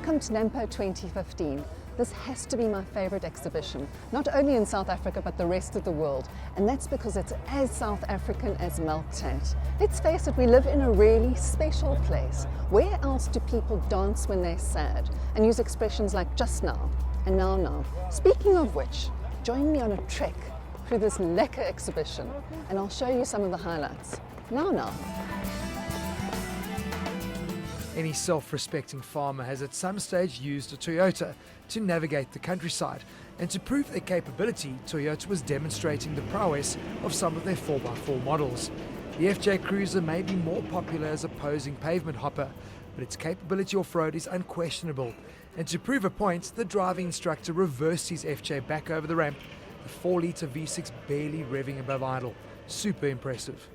Welcome to Nampo 2015. This has to be my favourite exhibition, not only in South Africa but the rest of the world, and that's because it's as South African as Melktat. Let's face it, we live in a really special place. Where else do people dance when they're sad and use expressions like just now and now? Speaking of which, join me on a trek through this lekker exhibition and I'll show you some of the highlights. Now. Any self-respecting farmer has at some stage used a Toyota to navigate the countryside, and to prove their capability, Toyota was demonstrating the prowess of some of their 4x4 models. The FJ Cruiser may be more popular as a posing pavement hopper, but its capability off-road is unquestionable. And to prove a point, the driving instructor reversed his FJ back over the ramp, the 4-litre V6 barely revving above idle. Super impressive.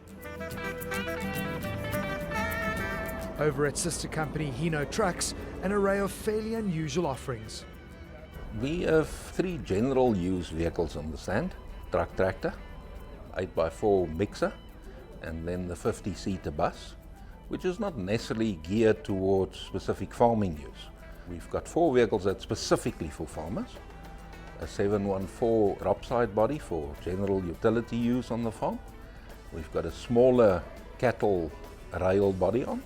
Over at sister company Hino Trucks, an array of fairly unusual offerings. We have 3 general use vehicles on the stand: truck tractor, 8x4 mixer, and then the 50-seater bus, which is not necessarily geared towards specific farming use. We've got 4 vehicles that's specifically for farmers, a 714 dropside body for general utility use on the farm. We've got a smaller cattle rail body on,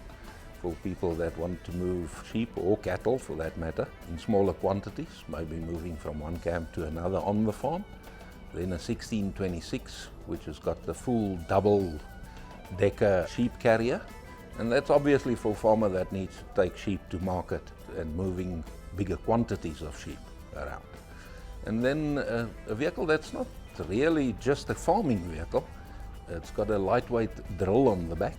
for people that want to move sheep or cattle for that matter in smaller quantities, maybe moving from one camp to another on the farm. Then a 1626, which has got the full double decker sheep carrier, and that's obviously for a farmer that needs to take sheep to market and moving bigger quantities of sheep around. And then a vehicle that's not really just a farming vehicle. It's got a lightweight drill on the back,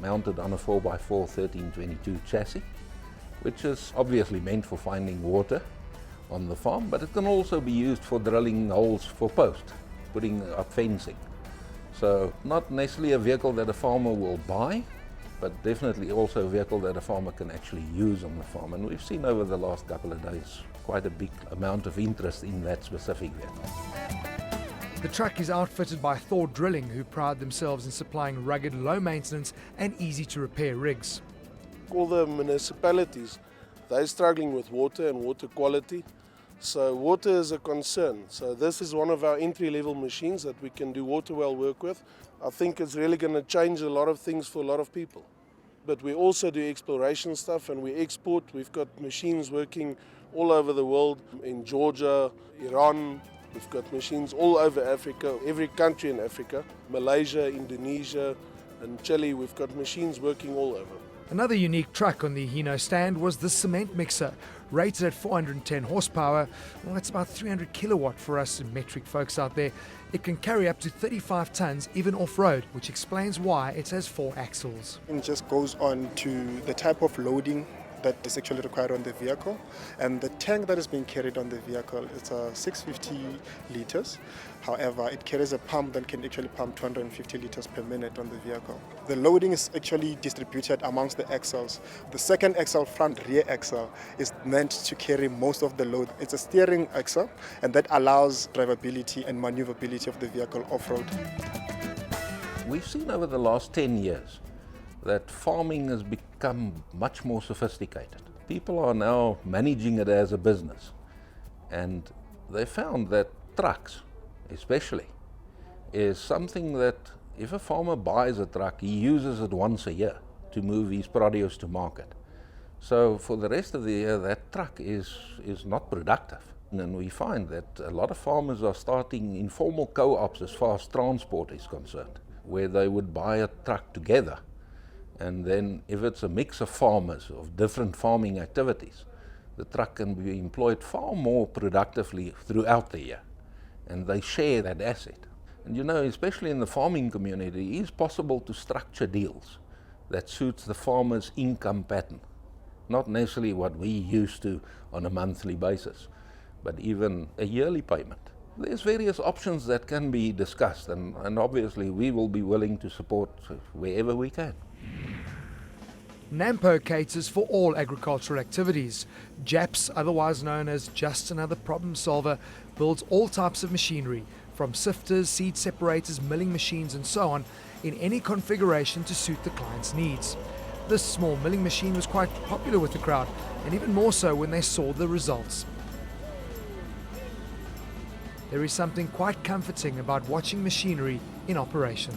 mounted on a 4x4 1322 chassis, which is obviously meant for finding water on the farm, but it can also be used for drilling holes for posts, putting up fencing. So not necessarily a vehicle that a farmer will buy, but definitely also a vehicle that a farmer can actually use on the farm. And we've seen over the last couple of days quite a big amount of interest in that specific vehicle. The truck is outfitted by Thor Drilling, who pride themselves in supplying rugged, low-maintenance and easy-to-repair rigs. All the municipalities, they're struggling with water and water quality, so water is a concern. So this is one of our entry-level machines that we can do water well work with. I think it's really going to change a lot of things for a lot of people. But we also do exploration stuff and we export. We've got machines working all over the world, in Georgia, Iran. We've got machines all over Africa, every country in Africa, Malaysia, Indonesia and Chile. We've got machines working all over. Another unique truck on the Hino stand was the cement mixer, rated at 410 horsepower. Well, that's about 300 kilowatt for us metric folks out there. It can carry up to 35 tons even off-road, which explains why it has 4 axles. It just goes on to the type of loading that is actually required on the vehicle, and the tank that is being carried on the vehicle is 650 liters. However, it carries a pump that can actually pump 250 liters per minute on the vehicle. The loading is actually distributed amongst the axles. The second axle, front rear axle, is meant to carry most of the load. It's a steering axle, and that allows drivability and maneuverability of the vehicle off-road. We've seen over the last 10 years that farming has become much more sophisticated. People are now managing it as a business, and they found that trucks especially is something that if a farmer buys a truck, he uses it once a year to move his produce to market. So for the rest of the year, that truck is not productive. And we find that a lot of farmers are starting informal co-ops as far as transport is concerned, where they would buy a truck together. And then if it's a mix of farmers of different farming activities, the truck can be employed far more productively throughout the year. And they share that asset. And you know, especially in the farming community, it is possible to structure deals that suits the farmer's income pattern. Not necessarily what we used to on a monthly basis, but even a yearly payment. There's various options that can be discussed, and obviously we will be willing to support wherever we can. Nampo caters for all agricultural activities. JAPS, otherwise known as Just Another Problem Solver, builds all types of machinery, from sifters, seed separators, milling machines and so on, in any configuration to suit the client's needs. This small milling machine was quite popular with the crowd, and even more so when they saw the results. There is something quite comforting about watching machinery in operation.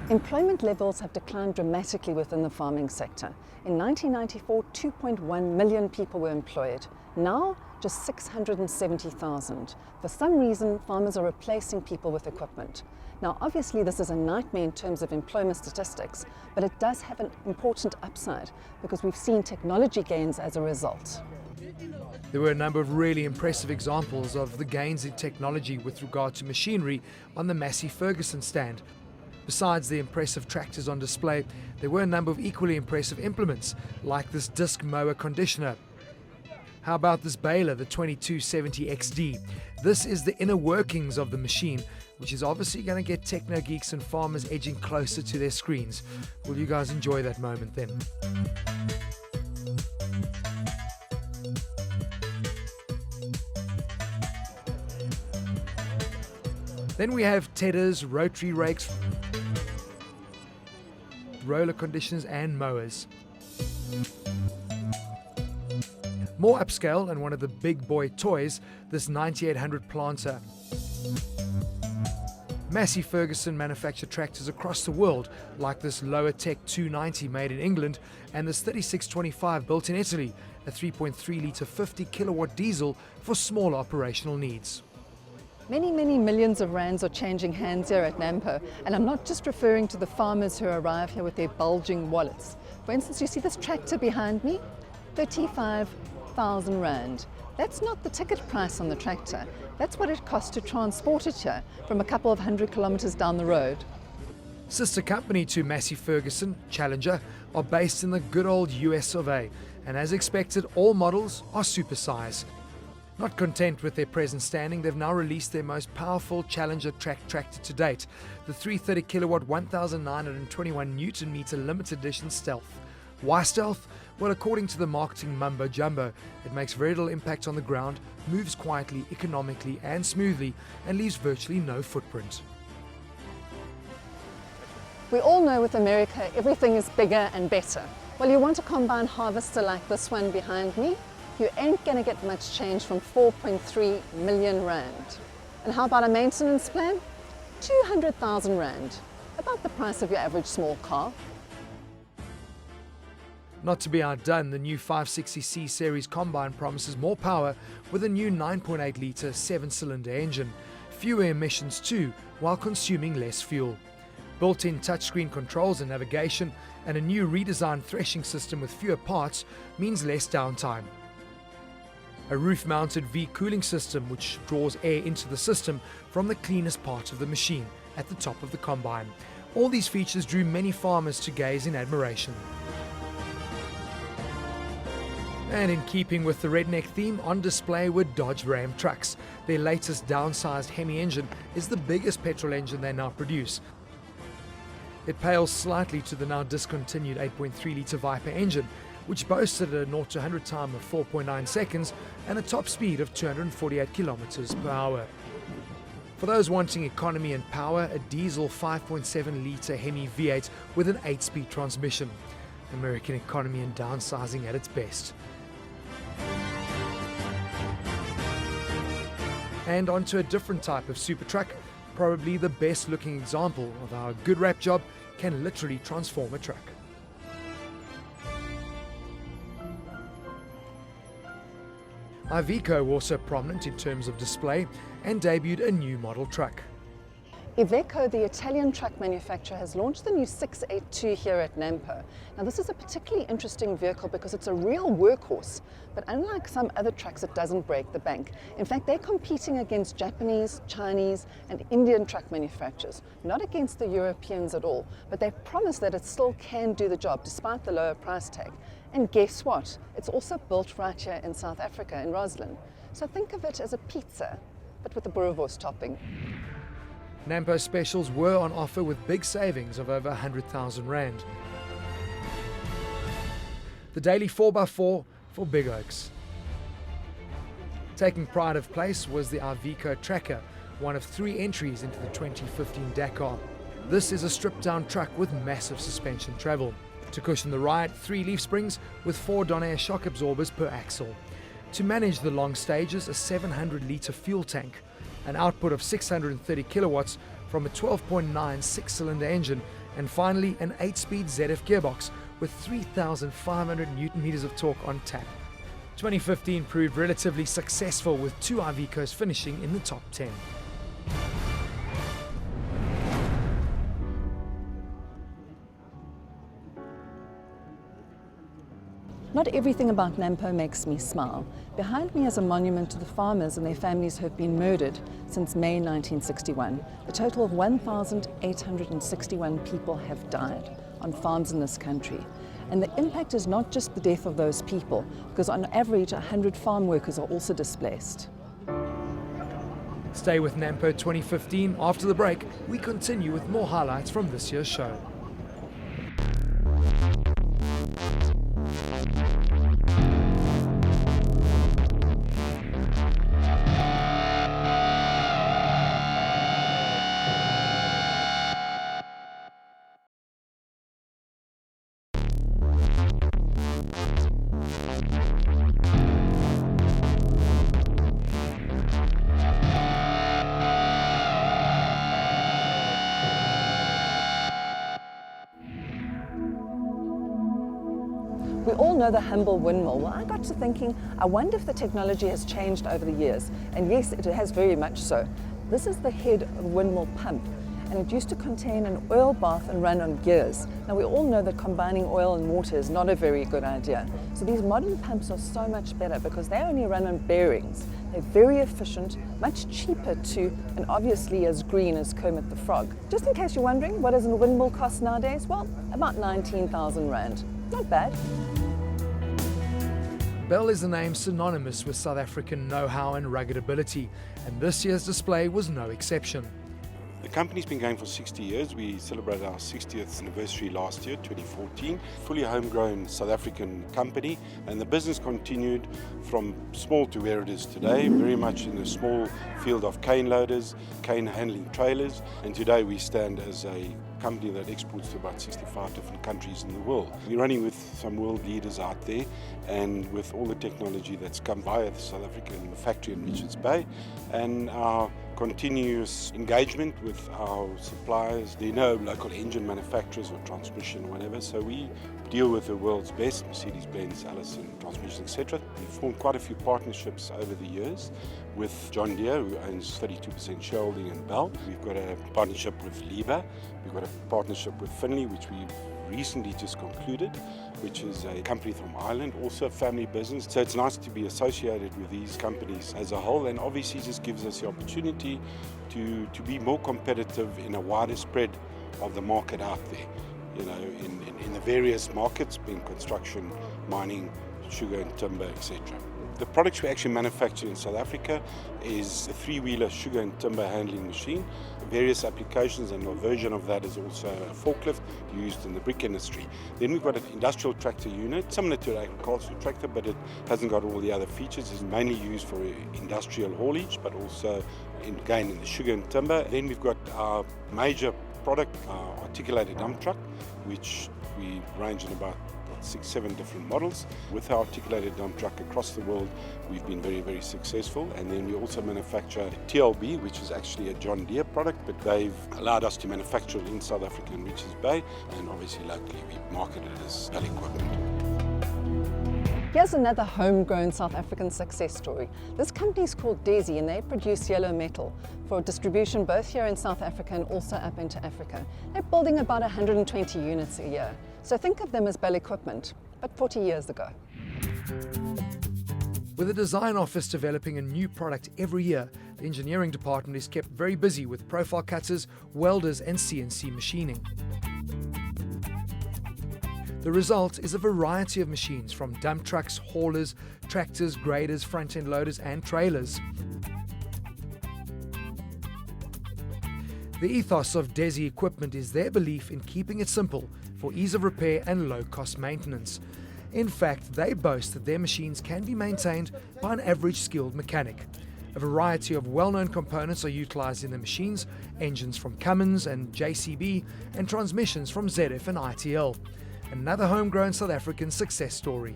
Employment levels have declined dramatically within the farming sector. In 1994, 2.1 million people were employed. Now, just 670,000. For some reason, farmers are replacing people with equipment. Now, obviously, this is a nightmare in terms of employment statistics, but it does have an important upside because we've seen technology gains as a result. There were a number of really impressive examples of the gains in technology with regard to machinery on the Massey Ferguson stand. Besides the impressive tractors on display, there were a number of equally impressive implements, like this disc mower conditioner. How about this baler, the 2270 XD? This is the inner workings of the machine, which is obviously going to get techno geeks and farmers edging closer to their screens. Will you guys enjoy that moment then? Then we have tedders, rotary rakes, roller conditioners and mowers. More upscale and one of the big boy toys, this 9800 planter. Massey Ferguson manufactured tractors across the world, like this Lower Tech 290 made in England and this 3625 built in Italy, a 3.3 litre 50 kilowatt diesel for small operational needs. Many millions of rands are changing hands here at Nampo, and I'm not just referring to the farmers who arrive here with their bulging wallets. For instance, you see this tractor behind me? 35,000 rand. That's not the ticket price on the tractor. That's what it costs to transport it here from a couple of 100 kilometers down the road. Sister company to Massey Ferguson, Challenger, are based in the good old US of A, and as expected, all models are supersize. Not content with their present standing, they've now released their most powerful Challenger track tractor to date, the 330 kilowatt 1921 Newton meter limited edition Stealth. Why Stealth? Well, according to the marketing mumbo jumbo, it makes very little impact on the ground, moves quietly, economically and smoothly, and leaves virtually no footprint. We all know with America, everything is bigger and better. Well, you want a combine harvester like this one behind me? You ain't going to get much change from 4.3 million rand. And how about a maintenance plan? 200,000 rand, about the price of your average small car. Not to be outdone, the new 560C series combine promises more power with a new 9.8 litre 7-cylinder engine, fewer emissions too, while consuming less fuel. Built-in touchscreen controls and navigation, and a new redesigned threshing system with fewer parts means less downtime. A roof-mounted V-cooling system which draws air into the system from the cleanest part of the machine at the top of the combine. All these features drew many farmers to gaze in admiration. And in keeping with the redneck theme, on display were Dodge Ram trucks. Their latest downsized Hemi engine is the biggest petrol engine they now produce. It pales slightly to the now discontinued 8.3 litre Viper engine, which boasted a 0 to 100 time of 4.9 seconds and a top speed of 248 kilometers per hour. For those wanting economy and power, a diesel 5.7 litre Hemi V8 with an 8-speed transmission. American economy and downsizing at its best. And onto a different type of super truck, probably the best looking example of how a good wrap job can literally transform a truck. Iveco were also prominent in terms of display and debuted a new model truck. Iveco, the Italian truck manufacturer, has launched the new 682 here at Nampo. Now this is a particularly interesting vehicle because it's a real workhorse, but unlike some other trucks, it doesn't break the bank. In fact, they're competing against Japanese, Chinese and Indian truck manufacturers, not against the Europeans at all, but they promise that it still can do the job despite the lower price tag. And guess what? It's also built right here in South Africa, in Roslyn. So think of it as a pizza, but with a boerewors topping. Nampo specials were on offer with big savings of over 100,000 rand. The daily 4x4 for big oaks. Taking pride of place was the Iveco Tracker, one of 3 entries into the 2015 Dakar. This is a stripped-down truck with massive suspension travel. To cushion the ride, 3 leaf springs with 4 Donair shock absorbers per axle. To manage the long stages, a 700-litre fuel tank, an output of 630 kilowatts from a 12.9 6-cylinder engine, and finally an 8-speed ZF gearbox with 3,500 Newton-meters of torque on tap. 2015 proved relatively successful with 2 Ivecos finishing in the top 10. Not everything about Nampo makes me smile. Behind me is a monument to the farmers and their families who have been murdered since May 1961. A total of 1,861 people have died on farms in this country. And the impact is not just the death of those people, because on average 100 farm workers are also displaced. Stay with Nampo 2015. After the break, we continue with more highlights from this year's show. We all know the humble windmill. Well, I got to thinking, I wonder if the technology has changed over the years. And yes, it has very much so. This is the head of a windmill pump, and it used to contain an oil bath and run on gears. Now, we all know that combining oil and water is not a very good idea. So these modern pumps are so much better because they only run on bearings. They're very efficient, much cheaper too, and obviously as green as Kermit the Frog. Just in case you're wondering, what does a windmill cost nowadays? Well, about 19,000 Rand. Not bad. Bell is a name synonymous with South African know-how and rugged ability, and this year's display was no exception. The company's been going for 60 years. We celebrated our 60th anniversary last year, 2014. Fully homegrown South African company, and the business continued from small to where it is today, very much in the small field of cane loaders, cane handling trailers, and today we stand as a company that exports to about 65 different countries in the world. We're running with some world leaders out there, and with all the technology that's come via the South African factory in Richards Bay, and our continuous engagement with our suppliers. There are no local engine manufacturers or transmission or whatever, so we deal with the world's best, Mercedes-Benz, Allison, Transmission, etc. We've formed quite a few partnerships over the years with John Deere, who owns 32% shareholding in Bell. We've got a partnership with Liebherr. We've got a partnership with Finley, which we've recently just concluded, which is a company from Ireland, also a family business. So it's nice to be associated with these companies as a whole, and obviously just gives us the opportunity to be more competitive in a wider spread of the market out there. You know, in the various markets, being construction, mining, sugar and timber, etc. The products we actually manufacture in South Africa is a 3-wheeler sugar and timber handling machine. Various applications, and a version of that is also a forklift used in the brick industry. Then we've got an industrial tractor unit, similar to an agricultural tractor, but it hasn't got all the other features. It's mainly used for industrial haulage, but also in the sugar and timber. Then we've got our major product, our articulated dump truck, which we range in about 6-7 different models. With our articulated dump truck across the world, we've been very, very successful. And then we also manufacture a TLB, which is actually a John Deere product, but they've allowed us to manufacture it in South Africa in Richards Bay, and obviously locally we market it as Bell equipment. Here's another homegrown South African success story. This company is called Desi, and they produce yellow metal for distribution both here in South Africa and also up into Africa. They're building about 120 units a year. So think of them as Bell equipment, but 40 years ago. With a design office developing a new product every year, the engineering department is kept very busy with profile cutters, welders and CNC machining. The result is a variety of machines from dump trucks, haulers, tractors, graders, front-end loaders and trailers. The ethos of Desi equipment is their belief in keeping it simple for ease of repair and low-cost maintenance. In fact, they boast that their machines can be maintained by an average skilled mechanic. A variety of well-known components are utilised in the machines, engines from Cummins and JCB, and transmissions from ZF and ITL. Another homegrown South African success story.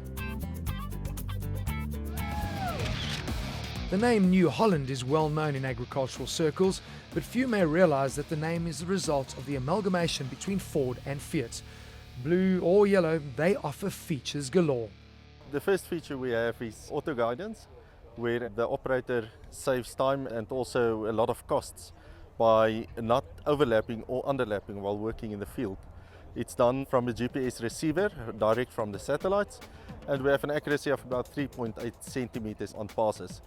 The name New Holland is well known in agricultural circles, but few may realise that the name is the result of the amalgamation between Ford and Fiat. Blue or yellow, they offer features galore. The first feature we have is auto guidance, where the operator saves time and also a lot of costs by not overlapping or underlapping while working in the field. It's done from a GPS receiver, direct from the satellites, and we have an accuracy of about 3.8 centimeters on passes.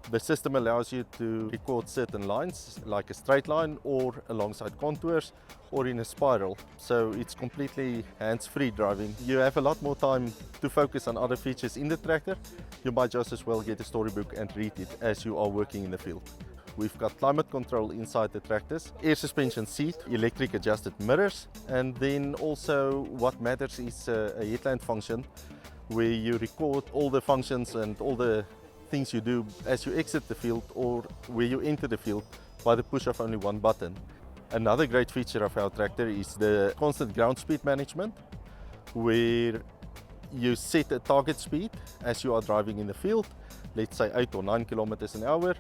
The system allows you to record certain lines, like a straight line or alongside contours or in a spiral. So it's completely hands-free driving. You have a lot more time to focus on other features in the tractor. You might just as well get a storybook and read it as you are working in the field. We've got climate control inside the tractors, air suspension seat, electric adjusted mirrors, and then also what matters is a headland function where you record all the functions and all the things you do as you exit the field or where you enter the field by the push of only one button. Another great feature of our tractor is the constant ground speed management, where you set a target speed as you are driving in the field, let's say 8 or 9 kilometers an hour,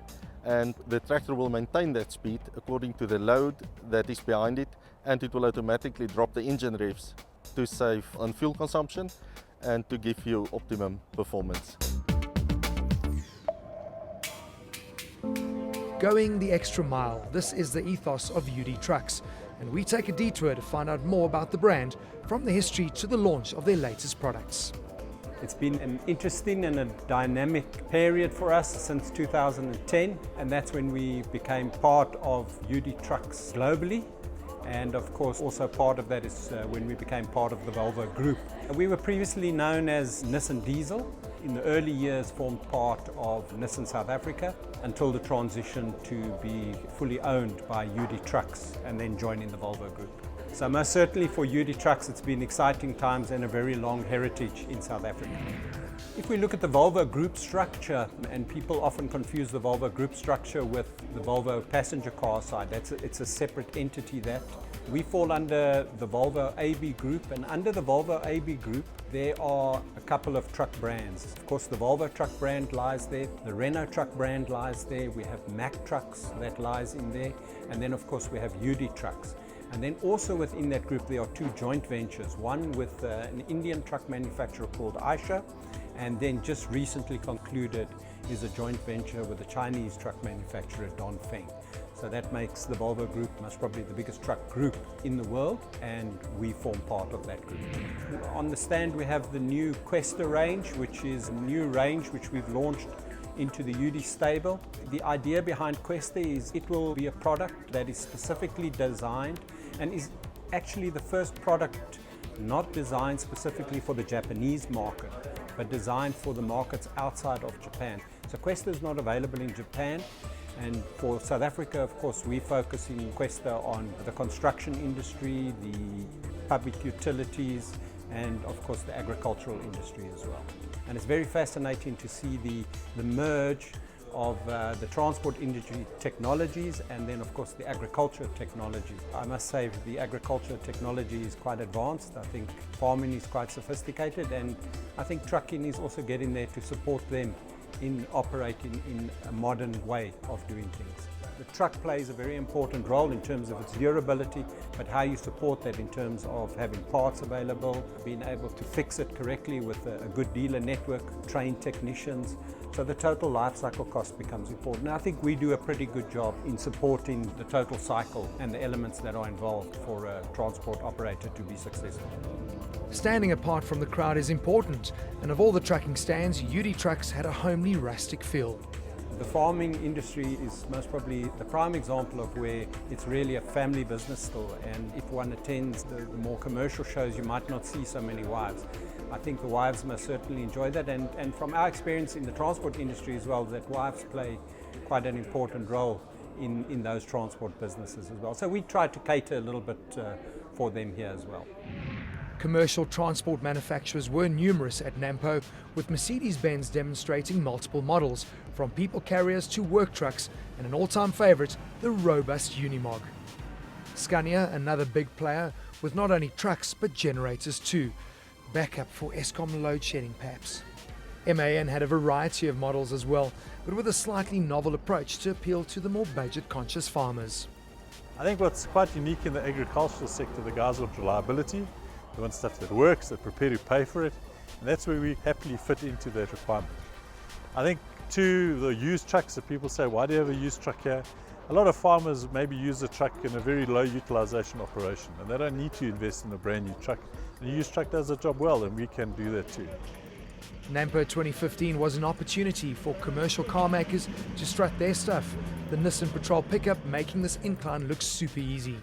and the tractor will maintain that speed according to the load that is behind it, and it will automatically drop the engine revs to save on fuel consumption and to give you optimum performance. Going the extra mile, this is the ethos of UD Trucks, and we take a detour to find out more about the brand, from the history to the launch of their latest products. It's been an interesting and a dynamic period for us since 2010, and that's when we became part of UD Trucks globally. And of course also part of that is when we became part of the Volvo Group. We were previously known as Nissan Diesel. In the early years formed part of Nissan South Africa until the transition to be fully owned by UD Trucks and then joining the Volvo Group. So most certainly for UD Trucks it's been exciting times and a very long heritage in South Africa. If we look at the Volvo Group structure, and people often confuse the Volvo Group structure with the Volvo passenger car side, it's a separate entity that. We fall under the Volvo AB Group, and under the Volvo AB Group there are a couple of truck brands. Of course the Volvo truck brand lies there, the Renault truck brand lies there, we have Mack Trucks that lies in there, and then of course we have UD Trucks. And then also within that group there are two joint ventures, one with an Indian truck manufacturer called Aisha, and then just recently concluded is a joint venture with a Chinese truck manufacturer Dongfeng. So that makes the Volvo Group most probably the biggest truck group in the world, and we form part of that group. On the stand we have the new Questa range, which is a new range which we've launched into the UD stable. The idea behind Questa is it will be a product that is specifically designed and is actually the first product not designed specifically for the Japanese market, but designed for the markets outside of Japan. So Questa is not available in Japan, and for South Africa, of course, we focus in Questa on the construction industry, the public utilities, and of course the agricultural industry as well. And it's very fascinating to see the merge of the transport industry technologies and then of course the agriculture technology. I must say the agriculture technology is quite advanced. I think farming is quite sophisticated, and I think trucking is also getting there to support them in operating in a modern way of doing things. The truck plays a very important role in terms of its durability, but how you support that in terms of having parts available, being able to fix it correctly with a good dealer network, trained technicians. So the total life cycle cost becomes important. And I think we do a pretty good job in supporting the total cycle and the elements that are involved for a transport operator to be successful. Standing apart from the crowd is important, and of all the trucking stands, UD Trucks had a homely, rustic feel. The farming industry is most probably the prime example of where it's really a family business still, and if one attends the more commercial shows you might not see so many wives. I think the wives must certainly enjoy that, and from our experience in the transport industry as well, that wives play quite an important role in those transport businesses as well. So we try to cater a little bit for them here as well. Commercial transport manufacturers were numerous at Nampo, with Mercedes-Benz demonstrating multiple models, from people carriers to work trucks, and an all-time favourite, the robust Unimog. Scania, another big player, with not only trucks but generators too. Backup for Eskom load-shedding perhaps. MAN had a variety of models as well, but with a slightly novel approach to appeal to the more budget-conscious farmers. I think what's quite unique in the agricultural sector, the guys want reliability, they want stuff that works, they're prepared to pay for it, and that's where we happily fit into that requirement. I think too, the used trucks that people say, why do you have a used truck here? A lot of farmers maybe use a truck in a very low utilization operation, and they don't need to invest in a brand new truck. The used truck does the job well, and we can do that too. Nampo 2015 was an opportunity for commercial car makers to strut their stuff, the Nissan Patrol pickup making this incline look super easy.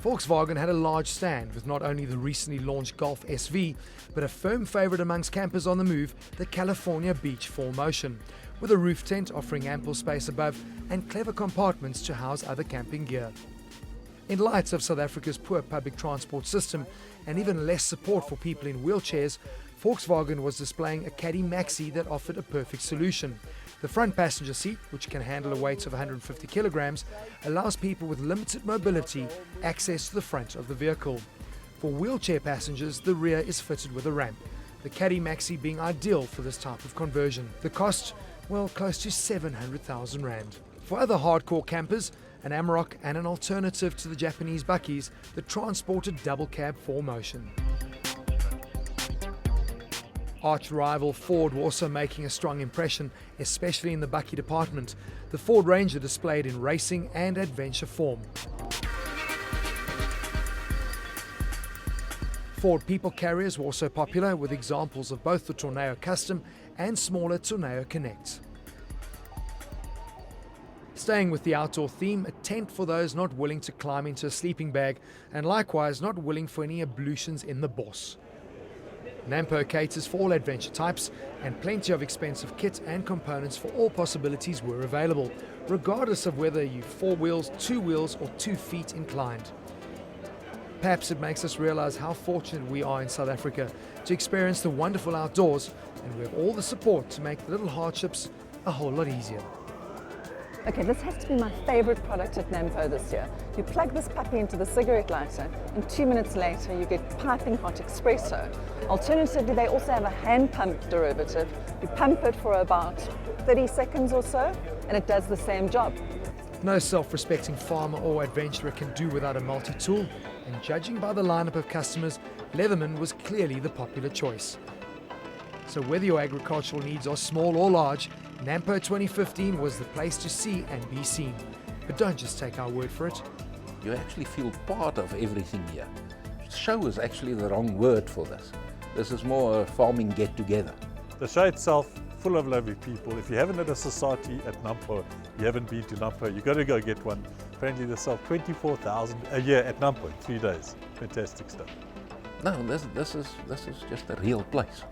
Volkswagen had a large stand with not only the recently launched Golf SV, but a firm favourite amongst campers on the move, the California Beach 4Motion, with a roof tent offering ample space above and clever compartments to house other camping gear. In light of South Africa's poor public transport system and even less support for people in wheelchairs, Volkswagen was displaying a Caddy Maxi that offered a perfect solution. The front passenger seat, which can handle a weight of 150 kilograms, allows people with limited mobility access to the front of the vehicle. For wheelchair passengers, the rear is fitted with a ramp, the Caddy Maxi being ideal for this type of conversion. The cost, well, close to 700,000 Rand. For other hardcore campers, an Amarok and an alternative to the Japanese Buckies, the transported double cab 4Motion. Arch rival Ford were also making a strong impression, especially in the Bucky department. The Ford Ranger displayed in racing and adventure form. Ford people carriers were also popular, with examples of both the Tornado Custom and smaller Tornado Connects. Staying with the outdoor theme, a tent for those not willing to climb into a sleeping bag, and likewise not willing for any ablutions in the bos. Nampo caters for all adventure types, and plenty of expensive kit and components for all possibilities were available, regardless of whether you're 4 wheels, 2 wheels or 2 feet inclined. Perhaps it makes us realize how fortunate we are in South Africa to experience the wonderful outdoors, and we have all the support to make the little hardships a whole lot easier. Okay, this has to be my favorite product at Nampo this year. You plug this puppy into the cigarette lighter, and 2 minutes later you get piping hot espresso. Alternatively, they also have a hand pump derivative. You pump it for about 30 seconds or so, and it does the same job. No self-respecting farmer or adventurer can do without a multi-tool, and judging by the lineup of customers, Leatherman was clearly the popular choice. So whether your agricultural needs are small or large, Nampo 2015 was the place to see and be seen. But don't just take our word for it. You actually feel part of everything here. Show is actually the wrong word for this. This is more a farming get-together. The show itself, full of lovely people. If you haven't had a society at Nampo, you haven't been to Nampo, you've got to go get one. Apparently they sell 24,000 a year at Nampo in 3 days. Fantastic stuff. No, this is just a real place.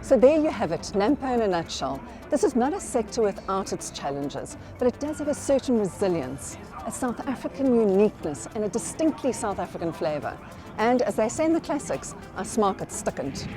So there you have it, Nampo in a nutshell. This is not a sector without its challenges, but it does have a certain resilience, a South African uniqueness and a distinctly South African flavour. And as they say in the classics, our smaak het stikkend.